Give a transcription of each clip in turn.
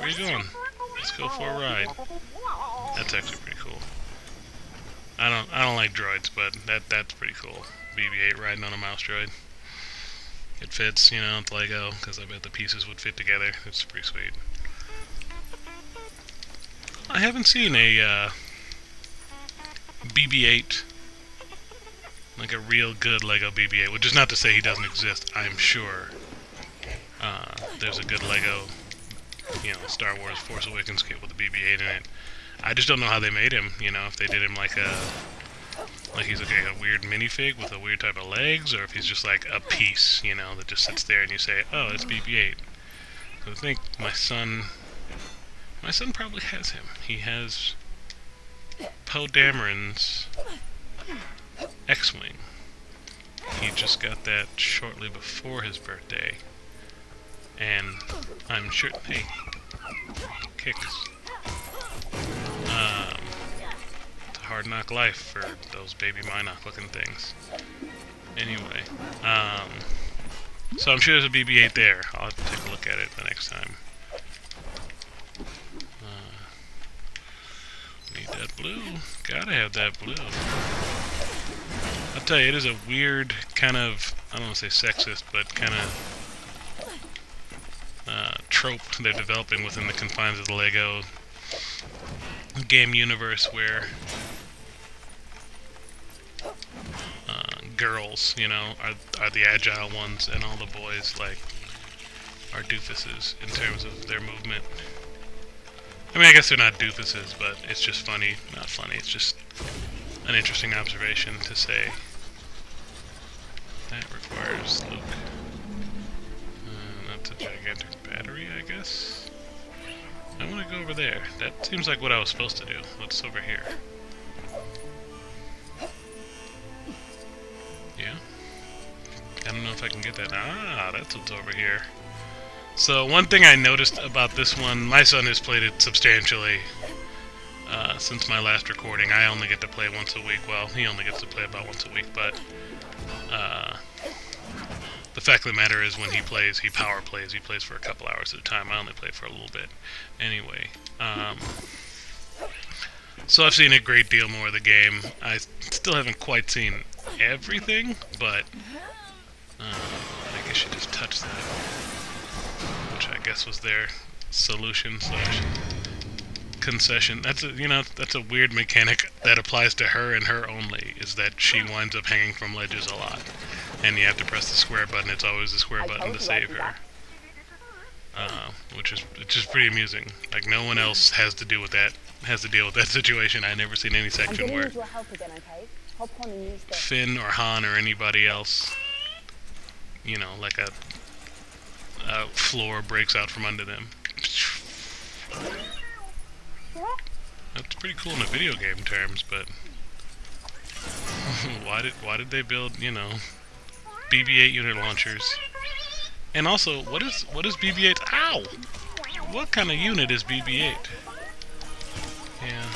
Where you going? Let's go for a ride. That's actually pretty cool. I don't like droids, but that's pretty cool. BB-8 riding on a mouse droid. It fits, you know, with Lego, because I bet the pieces would fit together. It's pretty sweet. I haven't seen a BB-8, like a real good Lego BB-8, which is not to say he doesn't exist. I'm sure there's a good Lego, you know, Star Wars Force Awakens kit with a BB-8 in it. I just don't know how they made him, you know, if they did him like he's like a weird minifig with a weird type of legs, or if he's just like a piece, you know, that just sits there and you say, oh, it's BB-8. So I think my son probably has him. He has Poe Dameron's X-Wing. He just got that shortly before his birthday. And I'm sure, hey, kicks. It's a hard knock life for those baby Minoc looking things. Anyway, so I'm sure there's a BB-8 there. I'll have to take a look at it the next time. Need that blue. Gotta have that blue. I'll tell you, it is a weird kind of, I don't want to say sexist, but kind of trope they're developing within the confines of the Lego game universe, where girls, you know, are the agile ones, and all the boys, like, are doofuses in terms of their movement. I mean, I guess they're not doofuses, but it's just funny. Not funny, it's just an interesting observation to say. That requires Luke. That's a gigantic battery, I guess. I want to go over there. That seems like what I was supposed to do. What's over here? Yeah? I don't know if I can get that. Ah, that's what's over here. So one thing I noticed about this one, my son has played it substantially since my last recording. I only get to play once a week. Well, he only gets to play about once a week, but the fact of the matter is when he plays, he power plays. He plays for a couple hours at a time. I only play for a little bit. Anyway, so I've seen a great deal more of the game. I still haven't quite seen everything, but I guess you just touched that. Which I guess was their solution / concession. That's a weird mechanic that applies to her and her only, is that she winds up hanging from ledges a lot. And you have to press the square button. It's always the square button to save her. Which is pretty amusing. Like, no one else has to deal with that situation. I've never seen any section where Finn or Han or anybody else, you know, like a floor breaks out from under them. That's pretty cool in a video game terms, but why did they build, you know, BB-8 unit launchers? And also, what is BB-8? Ow! What kind of unit is BB-8? Yeah,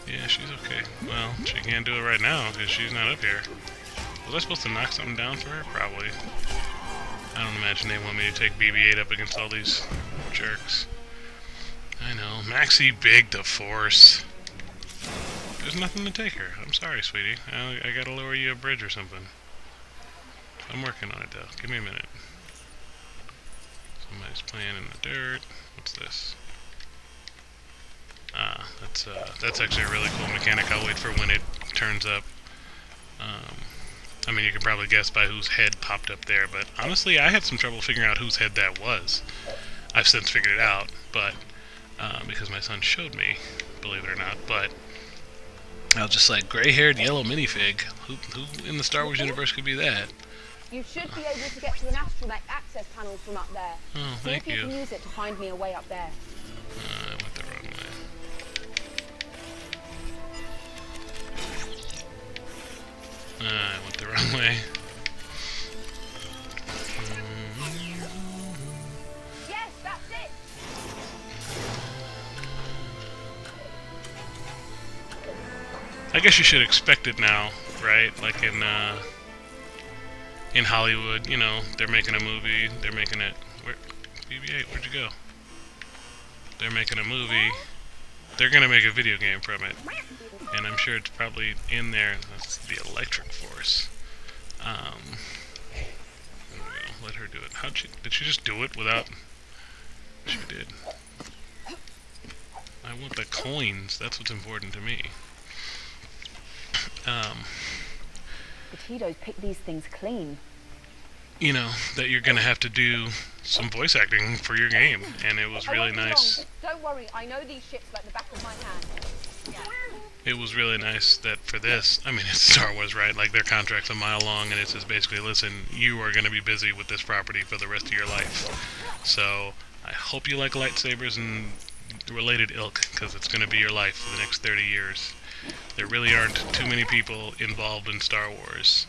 yeah, she's okay. Well, she can't do it right now because she's not up here. Was I supposed to knock something down for her? Probably. I don't imagine they want me to take BB-8 up against all these jerks. I know. Maxie Big the Force. There's nothing to take her. I'm sorry, sweetie. I gotta lower you a bridge or something. I'm working on it, though. Give me a minute. Somebody's playing in the dirt. What's this? Ah, that's actually a really cool mechanic. I'll wait for when it turns up. I mean, you can probably guess by whose head popped up there, but honestly, I had some trouble figuring out whose head that was. I've since figured it out, but because my son showed me, believe it or not. But I was just like, gray-haired yellow minifig. Who in the Star Wars universe could be that? You should be able to get to an astromech access panel from up there. Oh, thank you. See if you can use it to find me a way up there. I went the wrong way. I went the wrong way. Yes, that's it. I guess you should expect it now, right? Like in Hollywood, you know, they're making a movie, they're making it. BB-8, where'd you go? They're making a movie. They're gonna make a video game from it. And I'm sure it's probably in there. That's the electric force. Let her do it. Did she just do it without... She did. I want the coins. That's what's important to me. The Tito's pick these things clean. You know, that you're gonna have to do some voice acting for your game, and it was really nice. Don't worry, I know these ships like the back of my hand. It was really nice that for this, I mean, it's Star Wars, right? Like, their contract's a mile long, and it says basically, listen, you are gonna be busy with this property for the rest of your life. So, I hope you like lightsabers and related ilk, because it's gonna be your life for the next 30 years. There really aren't too many people involved in Star Wars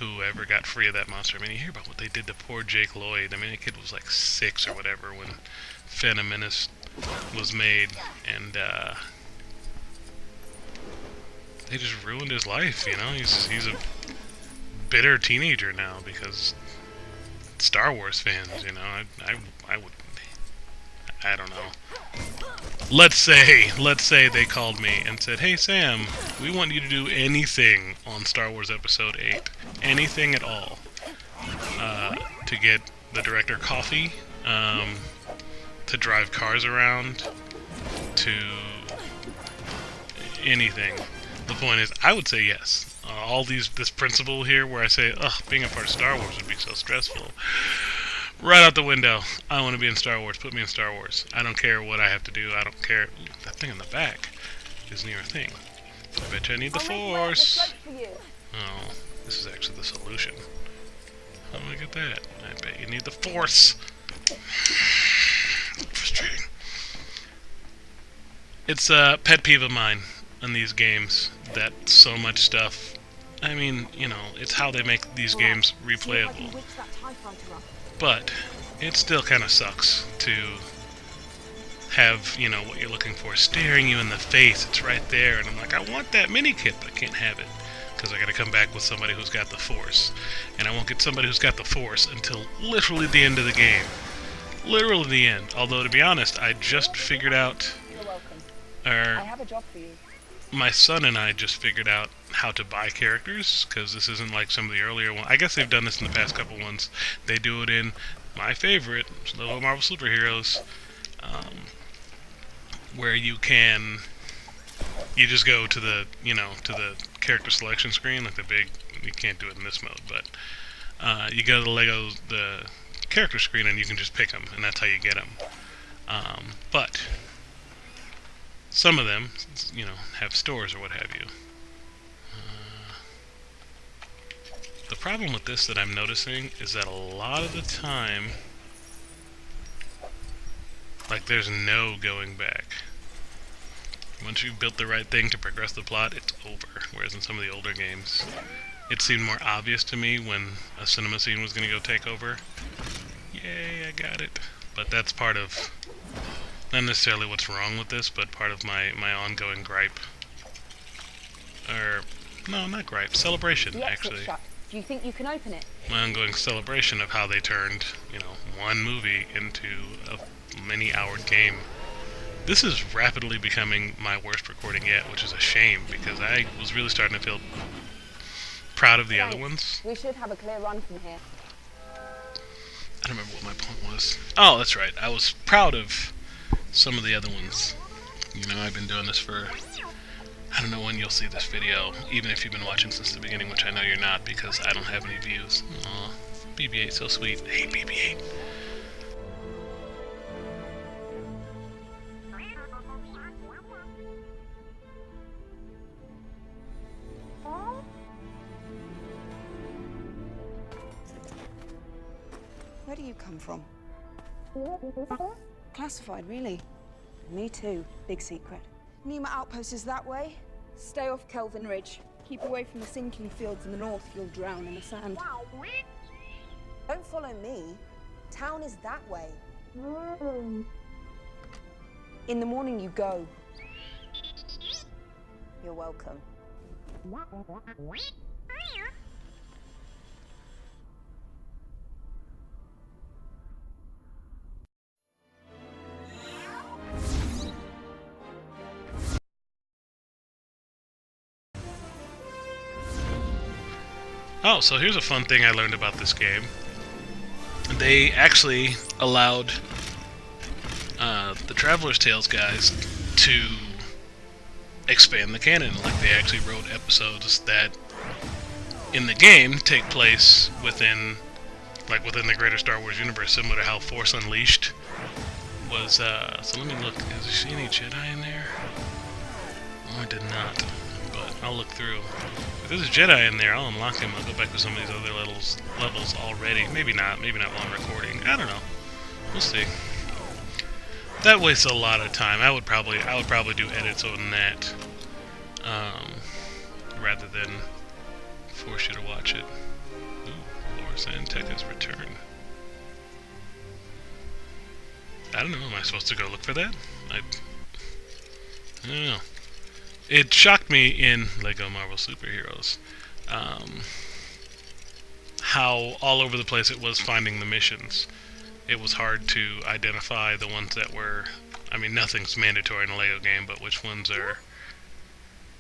who ever got free of that monster. I mean, you hear about what they did to poor Jake Lloyd. I mean, the kid was like 6 or whatever when Phantom Menace was made, and they just ruined his life, you know? He's a bitter teenager now because Star Wars fans, you know? I don't know. Let's say they called me and said, hey Sam, we want you to do anything on Star Wars Episode 8. Anything at all. To get the director coffee, to drive cars around, to anything. The point is, I would say yes. This principle here where I say, ugh, being a part of Star Wars would be so stressful. Right out the window. I want to be in Star Wars. Put me in Star Wars. I don't care what I have to do. I don't care. Ooh, that thing in the back is near a thing. I bet you I need the Force. Oh, this is actually the solution. How do I get that? I bet you need the Force. Frustrating. It's a pet peeve of mine in these games that so much stuff... I mean, you know, it's how they make these games replayable. But it still kind of sucks to have, you know, what you're looking for staring you in the face. It's right there, and I'm like, I want that mini kit, but I can't have it because I got to come back with somebody who's got the Force, and I won't get somebody who's got the Force until literally the end of the game. Literally the end. Although, to be honest, I just figured out... You're welcome. I have a job for you. My son and I just figured out how to buy characters, because this isn't like some of the earlier ones. I guess they've done this in the past couple ones. They do it in my favorite, Little Marvel Superheroes, where you just go to the, you know, to the character selection screen, like the big, you can't do it in this mode, but you go to the character screen and you can just pick them, and that's how you get them. But some of them, you know, have stores or what have you. The problem with this that I'm noticing is that a lot of the time, like, there's no going back. Once you've built the right thing to progress the plot, it's over. Whereas in some of the older games, it seemed more obvious to me when a cinema scene was going to go take over. Yay, I got it. But that's part of, not necessarily what's wrong with this, but part of my ongoing gripe. Or, no, not gripe, celebration, actually. Shut. Do you think you can open it? My ongoing celebration of how they turned, you know, one movie into a many-hour game. This is rapidly becoming my worst recording yet, which is a shame, because I was really starting to feel proud of the other ones. We should have a clear run from here. I don't remember what my point was. Oh, that's right. I was proud of some of the other ones. You know, I've been doing this for... I don't know when you'll see this video, even if you've been watching since the beginning, which I know you're not, because I don't have any views. Aw, BB-8, so sweet. I hate BB-8. Where do you come from? Classified, really? Me too. Big secret. Nima Outpost is that way. Stay off Kelvin Ridge. Keep away from the sinking fields in the north. You'll drown in the sand. Don't follow me. Town is that way. In the morning you go. You're welcome. Oh, so here's a fun thing I learned about this game. They actually allowed the Traveler's Tales guys to expand the canon. Like, they actually wrote episodes that in the game take place within the greater Star Wars universe, similar to how Force Unleashed was. So let me look. Is there any Jedi in there? Oh, I did not. But I'll look through. If there's a Jedi in there, I'll unlock him. I'll go back to some of these other levels already. Maybe not. Maybe not while I'm recording. I don't know. We'll see. That wastes a lot of time. I would probably do edits on that, rather than force you to watch it. Ooh, Lord Santeca's return. I don't know. Am I supposed to go look for that? I don't know. It shocked me in Lego Marvel Superheroes how all over the place it was finding the missions. It was hard to identify the ones that were... I mean, nothing's mandatory in a Lego game, but which ones are...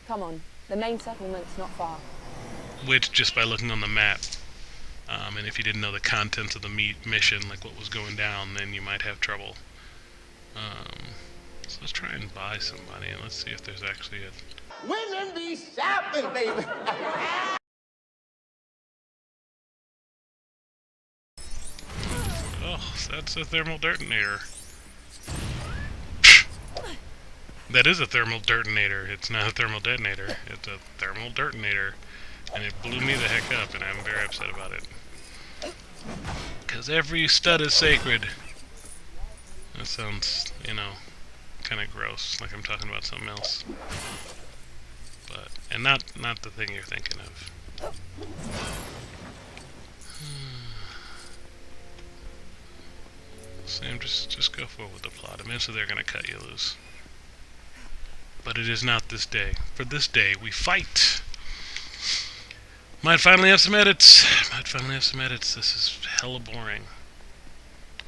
Come on, the main settlement's not far. Which, just by looking on the map. And if you didn't know the contents of the mission, like what was going down, then you might have trouble. So let's try and buy somebody, and let's see if there's actually a... Women be shopping, baby. Oh, that's a thermal detonator. That is a thermal detonator. It's not a thermal detonator. It's a thermal detonator. And it blew me the heck up, and I'm very upset about it. Because every stud is sacred. That sounds, you know, kind of gross, like I'm talking about something else. But, and not the thing you're thinking of. Sam, just go forward with the plot. Eventually they're gonna cut you loose. But it is not this day. For this day, we fight! Might finally have some edits. Might finally have some edits. This is hella boring.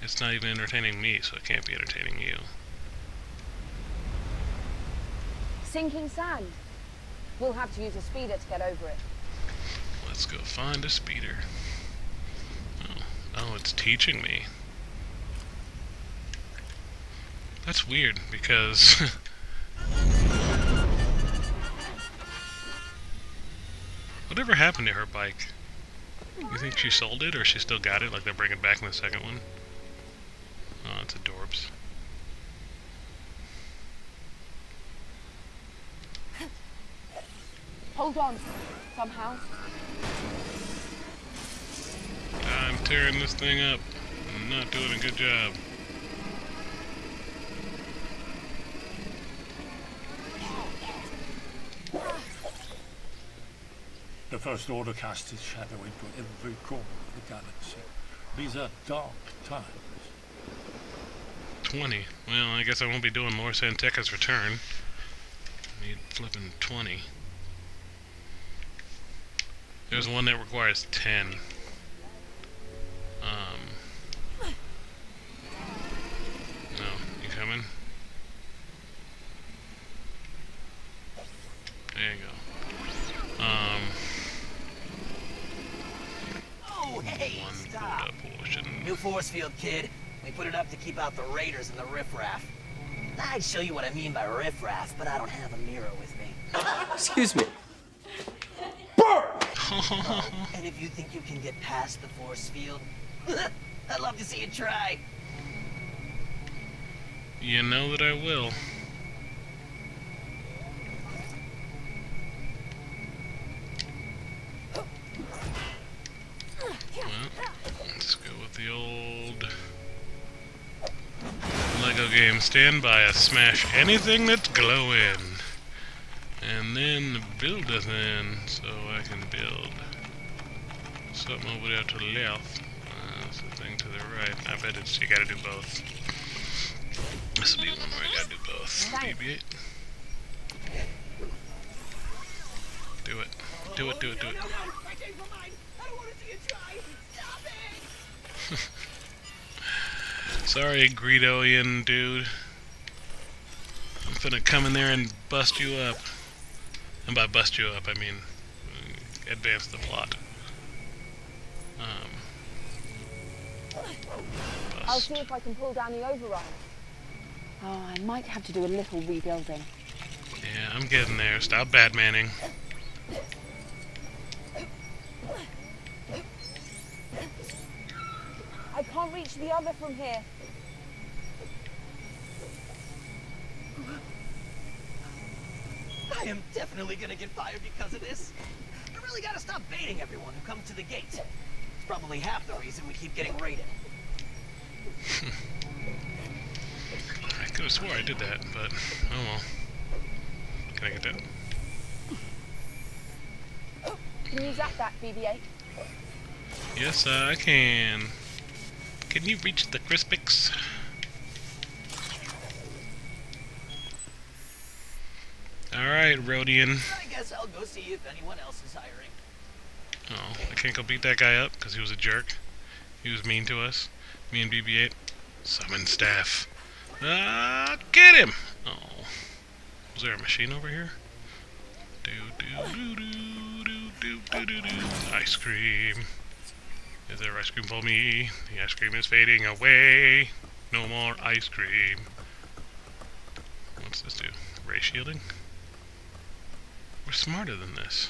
It's not even entertaining me, so it can't be entertaining you. Sinking sand. We'll have to use a speeder to get over it. Let's go find a speeder. Oh, it's teaching me. That's weird, because... Whatever happened to her bike? You think she sold it, or she still got it, like they're bringing it back in the second one? Oh, it's adorbs. Hold on, somehow. I'm tearing this thing up. I'm not doing a good job. The First Order cast its shadow into every corner of the galaxy. These are dark times. 20. Well, I guess I won't be doing Lord Santeca's return. I need flipping 20. There's one that requires 10. No, you coming? There you go. Oh, hey, One stop. Buddha portion. New force field, kid. We put it up to keep out the raiders and the riffraff. I'd show you what I mean by riffraff, but I don't have a mirror with me. Excuse me. Oh, and if you think you can get past the force field, I'd love to see you try. You know that I will. Well, let's go with the old Lego game. Stand by a smash anything that's glowing. And then build a thing so I can build something over there to the left. That's the thing to the right. I bet it's, you gotta do both. This will be one where I gotta do both. BB-8. Do it. Do it, do it, do it. Sorry, Greedoian dude. I'm finna come in there and bust you up. And by bust you up, I mean advance the plot. I'll Bust. see if I can pull down the override. Oh, I might have to do a little rebuilding. Yeah, I'm getting there. Stop Batmaning. I can't reach the other from here. I am definitely gonna get fired because of this. I really gotta stop baiting everyone who comes to the gate. It's probably half the reason we keep getting raided. I could have swore I did that, but oh well. Can I get that? Can you zap that, BB-8? Yes, I can. Can you reach the Crispix? Alright, Rodian. I guess I'll go see if anyone else is hiring. Oh, I can't go beat that guy up because he was a jerk. He was mean to us. Me and BB-8. Summon staff. Get him! Oh. Was there a machine over here? Do do do do do do do do do. Ice cream. Is there ice cream for me? The ice cream is fading away. No more ice cream. What's this do? Ray shielding? We're smarter than this.